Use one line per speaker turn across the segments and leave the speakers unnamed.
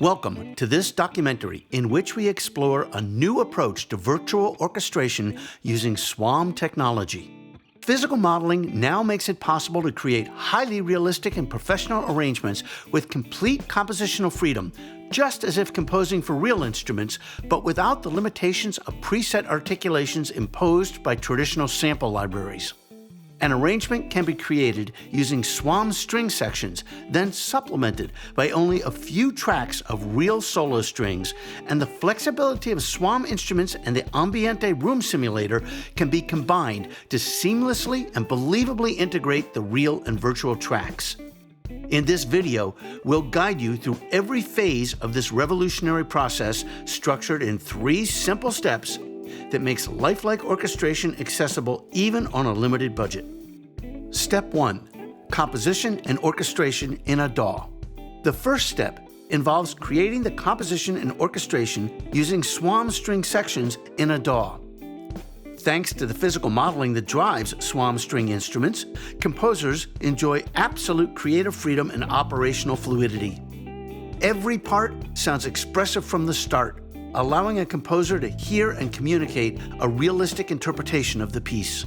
Welcome to this documentary in which we explore a new approach to virtual orchestration using SWAM technology. Physical modeling now makes it possible to create highly realistic and professional arrangements with complete compositional freedom, just as if composing for real instruments, but without the limitations of preset articulations imposed by traditional sample libraries. An arrangement can be created using SWAM string sections, then supplemented by only a few tracks of real solo strings, and the flexibility of SWAM instruments and the Ambiente room simulator can be combined to seamlessly and believably integrate the real and virtual tracks. In this video, we'll guide you through every phase of this revolutionary process structured in 3 simple steps that makes lifelike orchestration accessible even on a limited budget. Step 1. Composition and orchestration in a DAW. The first step involves creating the composition and orchestration using SWAM string sections in a DAW. Thanks to the physical modeling that drives SWAM string instruments, composers enjoy absolute creative freedom and operational fluidity. Every part sounds expressive from the start, allowing a composer to hear and communicate a realistic interpretation of the piece.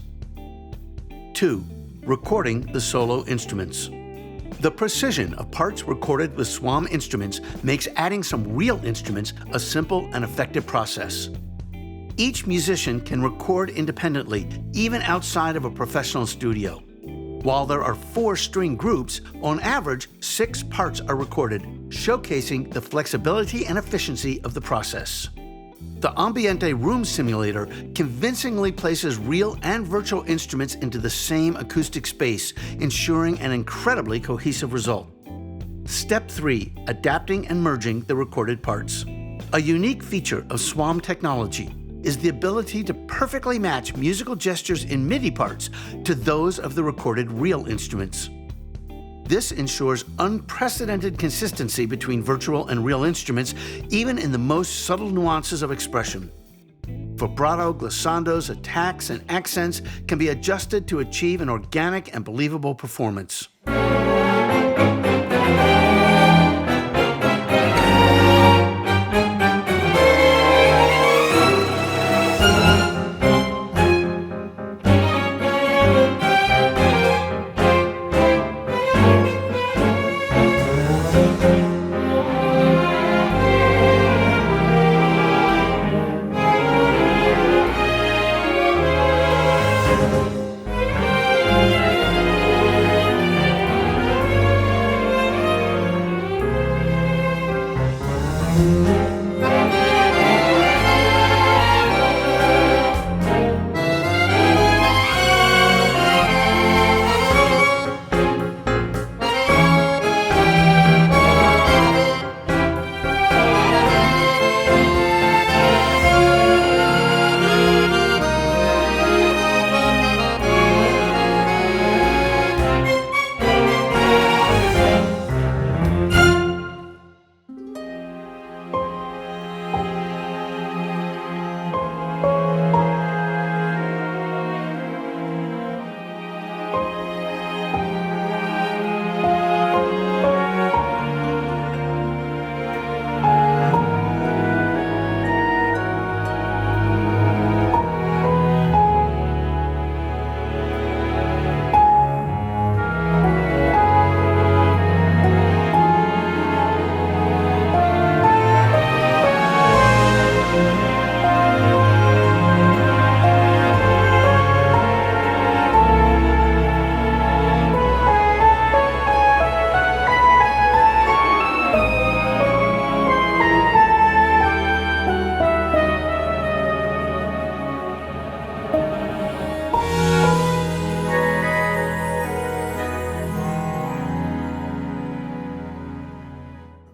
2. Recording the solo instruments. The precision of parts recorded with SWAM instruments makes adding some real instruments a simple and effective process. Each musician can record independently, even outside of a professional studio. While there are 4 string groups, on average, 6 parts are recorded, showcasing the flexibility and efficiency of the process. The Ambiente room simulator convincingly places real and virtual instruments into the same acoustic space, ensuring an incredibly cohesive result. Step 3. Adapting and merging the recorded parts. A unique feature of SWAM technology is the ability to perfectly match musical gestures in MIDI parts to those of the recorded real instruments. This ensures unprecedented consistency between virtual and real instruments, even in the most subtle nuances of expression. Vibrato, glissandos, attacks, and accents can be adjusted to achieve an organic and believable performance.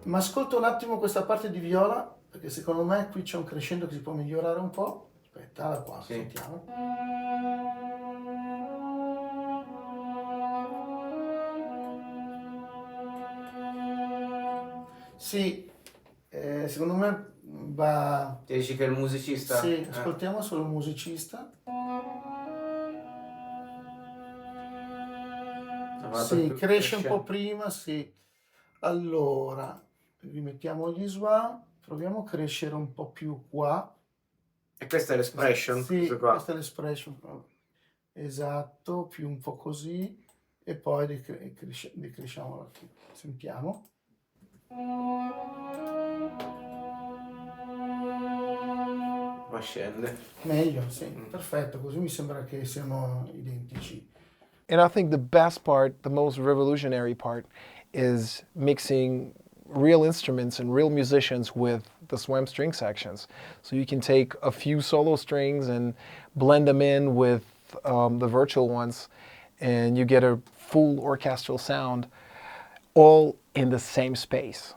Ma ascolta un attimo questa parte di viola, perché secondo me qui c'è un crescendo che si può migliorare un po'. Aspetta, da qua, sì. Sentiamo. Sì, secondo me va...
Ti dici che è il musicista?
Sì, ascoltiamo solo il musicista. Sì, cresce un po' prima, sì. Allora, rimettiamo gli SWAM, proviamo a crescere un po' più qua.
E questa è l'expression?
Sì,
questo qua.
questa è l'expression. Esatto, più un po' così, e poi decresciamo qui. Sentiamo.
Ma scende.
Meglio, sì, perfetto, così mi sembra che siano identici.
And I think the best part, the most revolutionary part, is mixing real instruments and real musicians with the SWAM string sections. So you can take a few solo strings and blend them in with the virtual ones, and you get a full orchestral sound, all in the same space.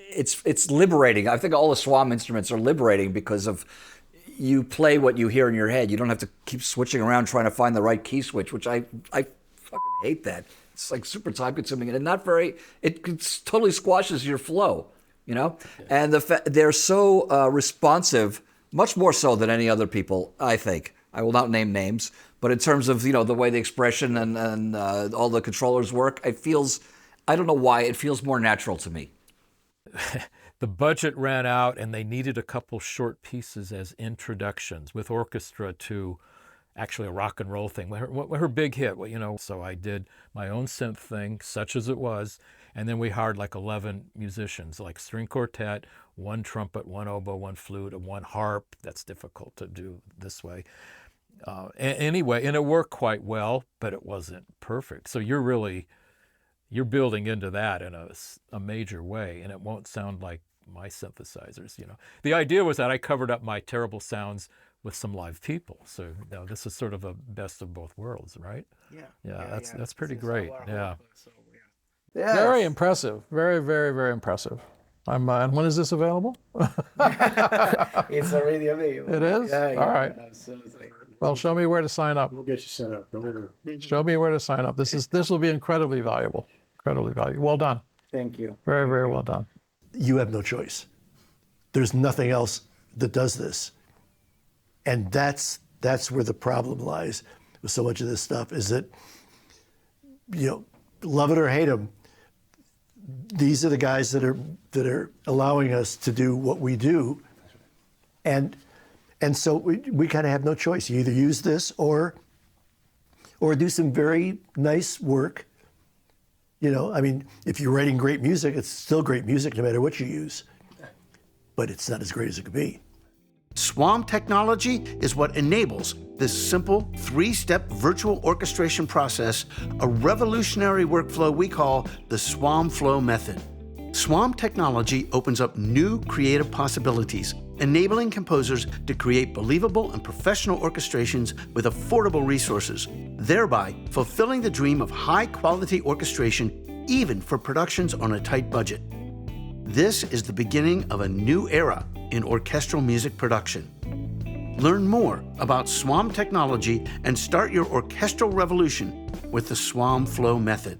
It's liberating. I think all the SWAM instruments are liberating because of you play what you hear in your head. You don't have to keep switching around trying to find the right key switch, which I fucking hate that. It's like super time consuming and not very, it totally squashes your flow, you know? Yeah. And they're so responsive, much more so than any other people, I think. I will not name names, but in terms of, you know, the way the expression and all the controllers work, it feels, I don't know why, it feels more natural to me.
The budget ran out and they needed a couple short pieces as introductions with orchestra to actually a rock and roll thing. Her big hit, you know, so I did my own synth thing, such as it was, and then we hired like 11 musicians, like string quartet, one trumpet, one oboe, one flute, and one harp. That's difficult to do this way. Anyway, and it worked quite well, but it wasn't perfect. So you're building into that in a major way, and it won't sound like my synthesizers, you know. The idea was that I covered up my terrible sounds with some live people. So, you know, this is sort of a best of both worlds, right? Yeah, that's pretty great. Yeah.
Yes.
Very impressive. Very, very, very impressive. And when is this available?
It's already available.
It is?
Yeah,
all right.
Absolutely.
Well, show me where to sign up.
We'll get you set up. Don't worry.
Show me where to sign up. This will be incredibly valuable. Incredibly valuable. Well done.
Thank you.
Very, very well done.
You have no choice. There's nothing else that does this. And that's where the problem lies with so much of this stuff, is that, you know, love it or hate them, these are the guys that are allowing us to do what we do. And so we kind of have no choice. You either use this or do some very nice work. You know, I mean, if you're writing great music, it's still great music no matter what you use. But it's not as great as it could be.
SWAM technology is what enables this simple three-step virtual orchestration process, a revolutionary workflow we call the SWAMFlow Method. SWAM technology opens up new creative possibilities, enabling composers to create believable and professional orchestrations with affordable resources, thereby fulfilling the dream of high-quality orchestration even for productions on a tight budget. This is the beginning of a new era in orchestral music production. Learn more about SWAM technology and start your orchestral revolution with the SWAMFlow Method.